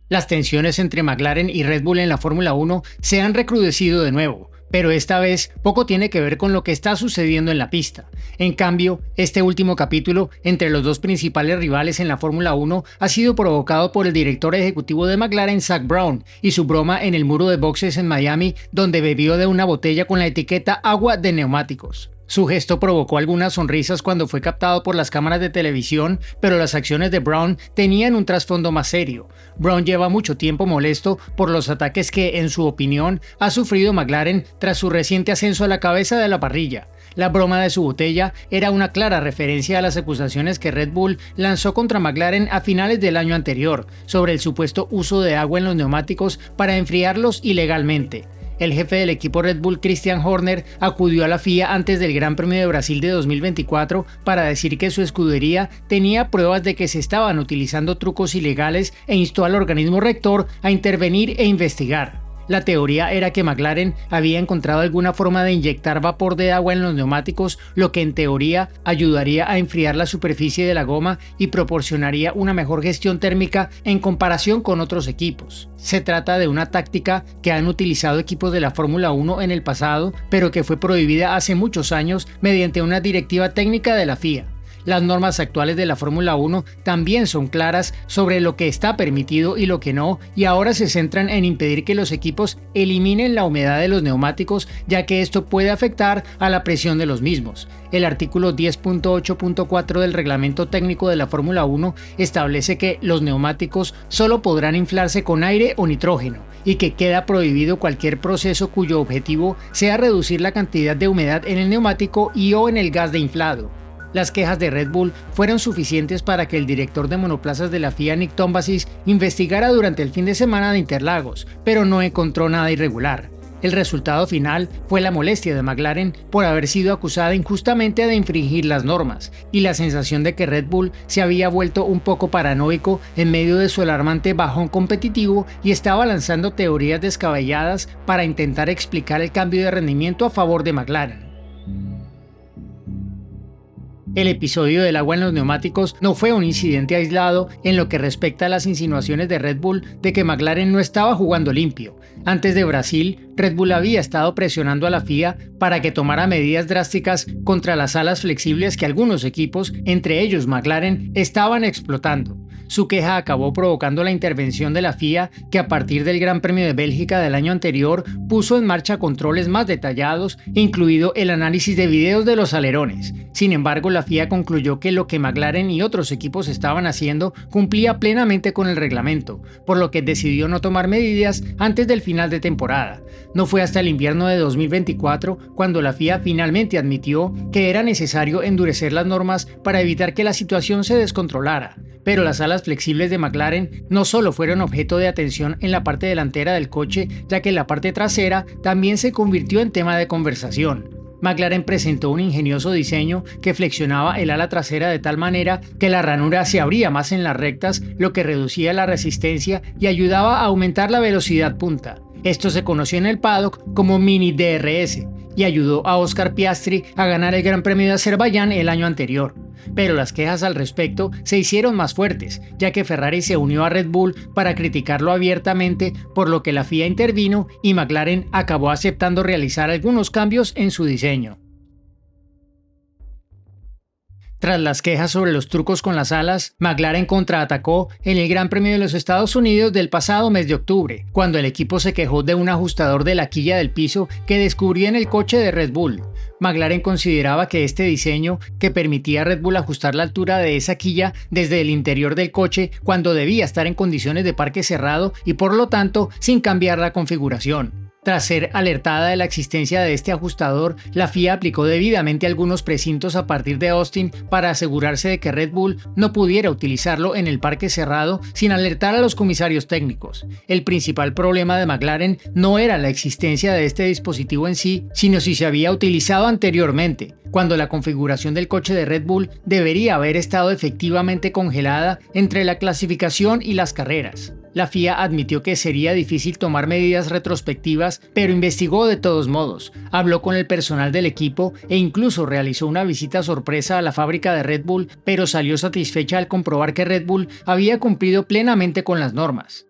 Las tensiones entre McLaren y Red Bull en la Fórmula 1 se han recrudecido de nuevo, pero esta vez poco tiene que ver con lo que está sucediendo en la pista. En cambio, este último capítulo entre los dos principales rivales en la Fórmula 1 ha sido provocado por el director ejecutivo de McLaren, Zak Brown, y su broma en el muro de boxes en Miami, donde bebió de una botella con la etiqueta agua de neumáticos. Su gesto provocó algunas sonrisas cuando fue captado por las cámaras de televisión, pero las acciones de Brown tenían un trasfondo más serio. Brown lleva mucho tiempo molesto por los ataques que, en su opinión, ha sufrido McLaren tras su reciente ascenso a la cabeza de la parrilla. La broma de su botella era una clara referencia a las acusaciones que Red Bull lanzó contra McLaren a finales del año anterior sobre el supuesto uso de agua en los neumáticos para enfriarlos ilegalmente. El jefe del equipo Red Bull, Christian Horner, acudió a la FIA antes del Gran Premio de Brasil de 2024 para decir que su escudería tenía pruebas de que se estaban utilizando trucos ilegales e instó al organismo rector a intervenir e investigar. La teoría era que McLaren había encontrado alguna forma de inyectar vapor de agua en los neumáticos, lo que en teoría ayudaría a enfriar la superficie de la goma y proporcionaría una mejor gestión térmica en comparación con otros equipos. Se trata de una táctica que han utilizado equipos de la Fórmula 1 en el pasado, pero que fue prohibida hace muchos años mediante una directiva técnica de la FIA. Las normas actuales de la Fórmula 1 también son claras sobre lo que está permitido y lo que no, y ahora se centran en impedir que los equipos eliminen la humedad de los neumáticos, ya que esto puede afectar a la presión de los mismos. El artículo 10.8.4 del reglamento técnico de la Fórmula 1 establece que los neumáticos solo podrán inflarse con aire o nitrógeno, y que queda prohibido cualquier proceso cuyo objetivo sea reducir la cantidad de humedad en el neumático y o en el gas de inflado. Las quejas de Red Bull fueron suficientes para que el director de monoplazas de la FIA, Nick Tombasis, investigara durante el fin de semana de Interlagos, pero no encontró nada irregular. El resultado final fue la molestia de McLaren por haber sido acusada injustamente de infringir las normas, y la sensación de que Red Bull se había vuelto un poco paranoico en medio de su alarmante bajón competitivo y estaba lanzando teorías descabelladas para intentar explicar el cambio de rendimiento a favor de McLaren. El episodio del agua en los neumáticos no fue un incidente aislado en lo que respecta a las insinuaciones de Red Bull de que McLaren no estaba jugando limpio. Antes de Brasil, Red Bull había estado presionando a la FIA para que tomara medidas drásticas contra las alas flexibles que algunos equipos, entre ellos McLaren, estaban explotando. Su queja acabó provocando la intervención de la FIA, que a partir del Gran Premio de Bélgica del año anterior puso en marcha controles más detallados, incluido el análisis de videos de los alerones. Sin embargo, la FIA concluyó que lo que McLaren y otros equipos estaban haciendo cumplía plenamente con el reglamento, por lo que decidió no tomar medidas antes del final de temporada. No fue hasta el invierno de 2024 cuando la FIA finalmente admitió que era necesario endurecer las normas para evitar que la situación se descontrolara. Pero las alas flexibles de McLaren no solo fueron objeto de atención en la parte delantera del coche, ya que la parte trasera también se convirtió en tema de conversación. McLaren presentó un ingenioso diseño que flexionaba el ala trasera de tal manera que la ranura se abría más en las rectas, lo que reducía la resistencia y ayudaba a aumentar la velocidad punta. Esto se conoció en el paddock como Mini DRS y ayudó a Oscar Piastri a ganar el Gran Premio de Azerbaiyán el año anterior. Pero las quejas al respecto se hicieron más fuertes, ya que Ferrari se unió a Red Bull para criticarlo abiertamente, por lo que la FIA intervino y McLaren acabó aceptando realizar algunos cambios en su diseño. Tras las quejas sobre los trucos con las alas, McLaren contraatacó en el Gran Premio de los Estados Unidos del pasado mes de octubre, cuando el equipo se quejó de un ajustador de la quilla del piso que descubrió en el coche de Red Bull. McLaren consideraba que este diseño, que permitía a Red Bull ajustar la altura de esa quilla desde el interior del coche cuando debía estar en condiciones de parque cerrado y por lo tanto sin cambiar la configuración. Tras ser alertada de la existencia de este ajustador, la FIA aplicó debidamente algunos precintos a partir de Austin para asegurarse de que Red Bull no pudiera utilizarlo en el parque cerrado sin alertar a los comisarios técnicos. El principal problema de McLaren no era la existencia de este dispositivo en sí, sino si se había utilizado anteriormente, cuando la configuración del coche de Red Bull debería haber estado efectivamente congelada entre la clasificación y las carreras. La FIA admitió que sería difícil tomar medidas retrospectivas, pero investigó de todos modos, habló con el personal del equipo e incluso realizó una visita sorpresa a la fábrica de Red Bull, pero salió satisfecha al comprobar que Red Bull había cumplido plenamente con las normas.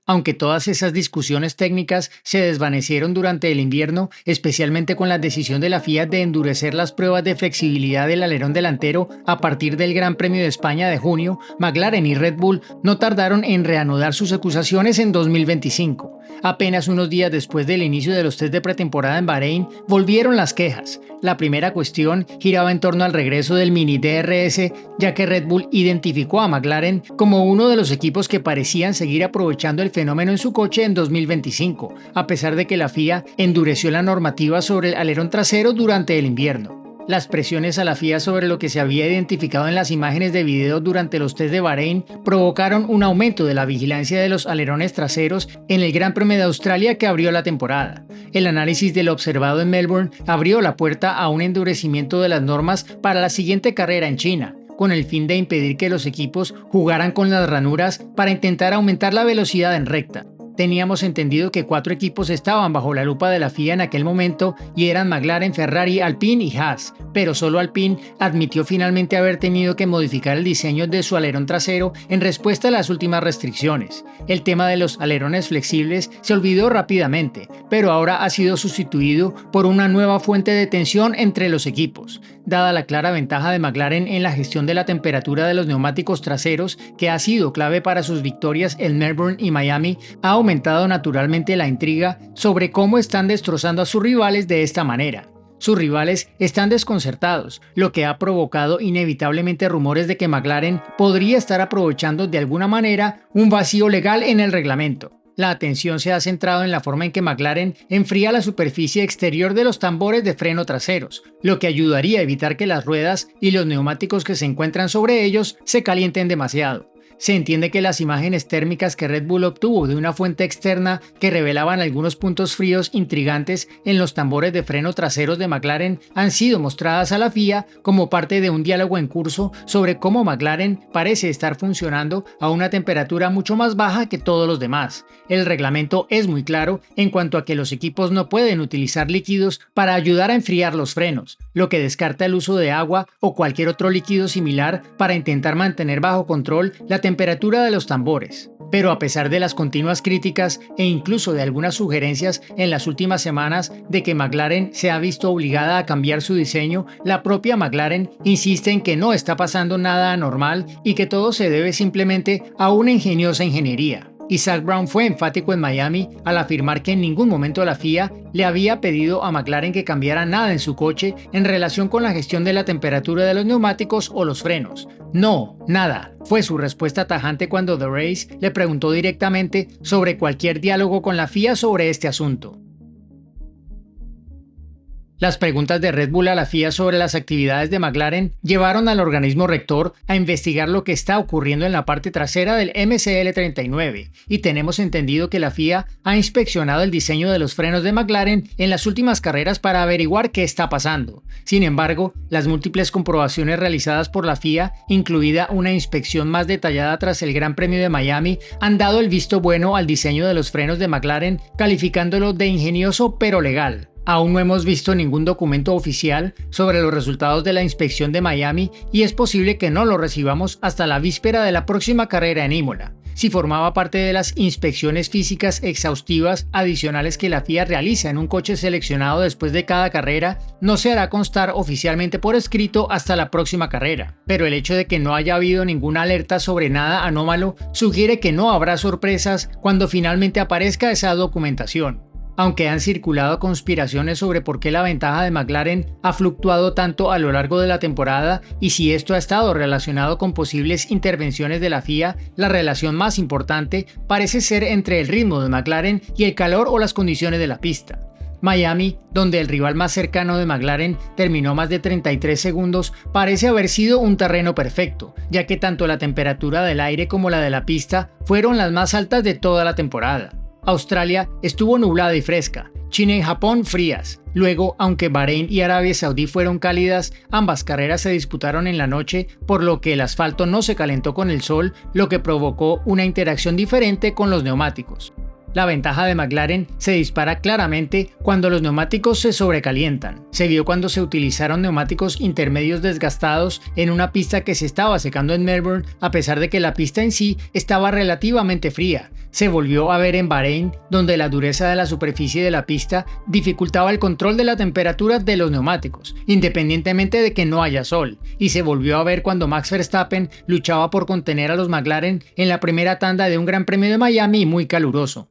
Aunque todas esas discusiones técnicas se desvanecieron durante el invierno, especialmente con la decisión de la FIA de endurecer las pruebas de flexibilidad del alerón delantero a partir del Gran Premio de España de junio, McLaren y Red Bull no tardaron en reanudar sus acusaciones en 2025. Apenas unos días después del inicio de los test de pretemporada en Bahrein, volvieron las quejas. La primera cuestión giraba en torno al regreso del mini DRS, ya que Red Bull identificó a McLaren como uno de los equipos que parecían seguir aprovechando el fenómeno en su coche en 2025, a pesar de que la FIA endureció la normativa sobre el alerón trasero durante el invierno. Las presiones a la FIA sobre lo que se había identificado en las imágenes de video durante los test de Bahrein provocaron un aumento de la vigilancia de los alerones traseros en el Gran Premio de Australia que abrió la temporada. El análisis de lo observado en Melbourne abrió la puerta a un endurecimiento de las normas para la siguiente carrera en China, con el fin de impedir que los equipos jugaran con las ranuras para intentar aumentar la velocidad en recta. Teníamos entendido que 4 equipos estaban bajo la lupa de la FIA en aquel momento y eran McLaren, Ferrari, Alpine y Haas, pero solo Alpine admitió finalmente haber tenido que modificar el diseño de su alerón trasero en respuesta a las últimas restricciones. El tema de los alerones flexibles se olvidó rápidamente, pero ahora ha sido sustituido por una nueva fuente de tensión entre los equipos. Dada la clara ventaja de McLaren en la gestión de la temperatura de los neumáticos traseros, que ha sido clave para sus victorias en Melbourne y Miami, ha aumentado naturalmente la intriga sobre cómo están destrozando a sus rivales de esta manera. Sus rivales están desconcertados, lo que ha provocado inevitablemente rumores de que McLaren podría estar aprovechando de alguna manera un vacío legal en el reglamento. La atención se ha centrado en la forma en que McLaren enfría la superficie exterior de los tambores de freno traseros, lo que ayudaría a evitar que las ruedas y los neumáticos que se encuentran sobre ellos se calienten demasiado. Se entiende que las imágenes térmicas que Red Bull obtuvo de una fuente externa que revelaban algunos puntos fríos intrigantes en los tambores de freno traseros de McLaren han sido mostradas a la FIA como parte de un diálogo en curso sobre cómo McLaren parece estar funcionando a una temperatura mucho más baja que todos los demás. El reglamento es muy claro en cuanto a que los equipos no pueden utilizar líquidos para ayudar a enfriar los frenos, lo que descarta el uso de agua o cualquier otro líquido similar para intentar mantener bajo control la temperatura de los tambores. Pero a pesar de las continuas críticas e incluso de algunas sugerencias en las últimas semanas de que McLaren se ha visto obligada a cambiar su diseño, la propia McLaren insiste en que no está pasando nada anormal y que todo se debe simplemente a una ingeniosa ingeniería. Isaac Brown fue enfático en Miami al afirmar que en ningún momento la FIA le había pedido a McLaren que cambiara nada en su coche en relación con la gestión de la temperatura de los neumáticos o los frenos. No, nada, fue su respuesta tajante cuando The Race le preguntó directamente sobre cualquier diálogo con la FIA sobre este asunto. Las preguntas de Red Bull a la FIA sobre las actividades de McLaren llevaron al organismo rector a investigar lo que está ocurriendo en la parte trasera del MCL39, y tenemos entendido que la FIA ha inspeccionado el diseño de los frenos de McLaren en las últimas carreras para averiguar qué está pasando. Sin embargo, las múltiples comprobaciones realizadas por la FIA, incluida una inspección más detallada tras el Gran Premio de Miami, han dado el visto bueno al diseño de los frenos de McLaren, calificándolo de ingenioso pero legal. Aún no hemos visto ningún documento oficial sobre los resultados de la inspección de Miami y es posible que no lo recibamos hasta la víspera de la próxima carrera en Imola. Si formaba parte de las inspecciones físicas exhaustivas adicionales que la FIA realiza en un coche seleccionado después de cada carrera, no se hará constar oficialmente por escrito hasta la próxima carrera. Pero el hecho de que no haya habido ninguna alerta sobre nada anómalo sugiere que no habrá sorpresas cuando finalmente aparezca esa documentación. Aunque han circulado conspiraciones sobre por qué la ventaja de McLaren ha fluctuado tanto a lo largo de la temporada y si esto ha estado relacionado con posibles intervenciones de la FIA, la relación más importante parece ser entre el ritmo de McLaren y el calor o las condiciones de la pista. Miami, donde el rival más cercano de McLaren terminó más de 33 segundos, parece haber sido un terreno perfecto, ya que tanto la temperatura del aire como la de la pista fueron las más altas de toda la temporada. Australia estuvo nublada y fresca, China y Japón frías. Luego, aunque Bahrein y Arabia Saudí fueron cálidas, ambas carreras se disputaron en la noche, por lo que el asfalto no se calentó con el sol, lo que provocó una interacción diferente con los neumáticos. La ventaja de McLaren se dispara claramente cuando los neumáticos se sobrecalientan. Se vio cuando se utilizaron neumáticos intermedios desgastados en una pista que se estaba secando en Melbourne, a pesar de que la pista en sí estaba relativamente fría. Se volvió a ver en Bahrein, donde la dureza de la superficie de la pista dificultaba el control de la temperatura de los neumáticos, independientemente de que no haya sol, y se volvió a ver cuando Max Verstappen luchaba por contener a los McLaren en la primera tanda de un Gran Premio de Miami muy caluroso.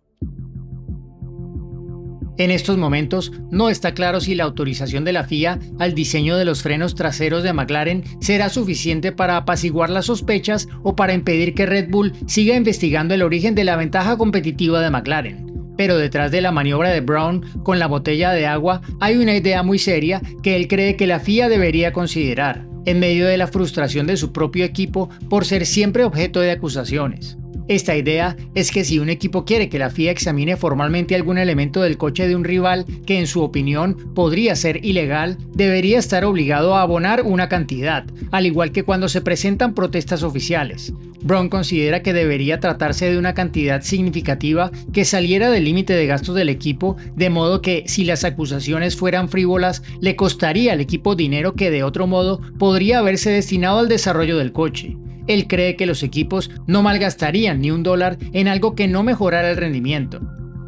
En estos momentos, no está claro si la autorización de la FIA al diseño de los frenos traseros de McLaren será suficiente para apaciguar las sospechas o para impedir que Red Bull siga investigando el origen de la ventaja competitiva de McLaren. Pero detrás de la maniobra de Brown con la botella de agua hay una idea muy seria que él cree que la FIA debería considerar, en medio de la frustración de su propio equipo por ser siempre objeto de acusaciones. Esta idea es que si un equipo quiere que la FIA examine formalmente algún elemento del coche de un rival que en su opinión podría ser ilegal, debería estar obligado a abonar una cantidad, al igual que cuando se presentan protestas oficiales. Brown considera que debería tratarse de una cantidad significativa que saliera del límite de gastos del equipo, de modo que si las acusaciones fueran frívolas, le costaría al equipo dinero que de otro modo podría haberse destinado al desarrollo del coche. Él cree que los equipos no malgastarían ni $1 en algo que no mejorara el rendimiento.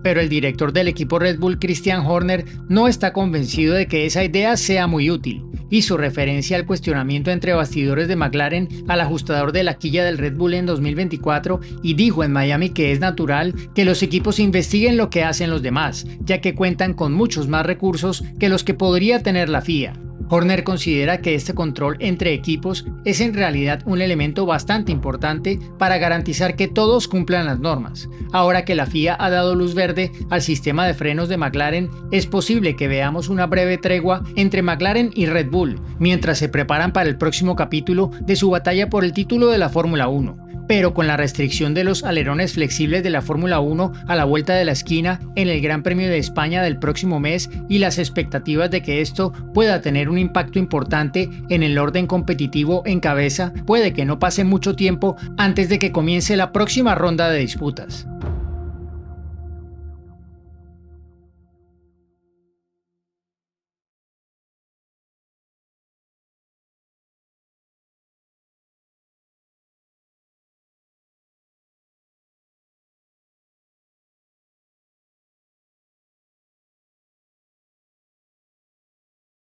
Pero el director del equipo Red Bull, Christian Horner, no está convencido de que esa idea sea muy útil. Hizo referencia al cuestionamiento entre bastidores de McLaren al ajustador de la quilla del Red Bull en 2024 y dijo en Miami que es natural que los equipos investiguen lo que hacen los demás, ya que cuentan con muchos más recursos que los que podría tener la FIA. Horner considera que este control entre equipos es en realidad un elemento bastante importante para garantizar que todos cumplan las normas. Ahora que la FIA ha dado luz verde al sistema de frenos de McLaren, es posible que veamos una breve tregua entre McLaren y Red Bull, mientras se preparan para el próximo capítulo de su batalla por el título de la Fórmula 1. Pero con la restricción de los alerones flexibles de la Fórmula 1 a la vuelta de la esquina en el Gran Premio de España del próximo mes y las expectativas de que esto pueda tener un impacto importante en el orden competitivo en cabeza, puede que no pase mucho tiempo antes de que comience la próxima ronda de disputas.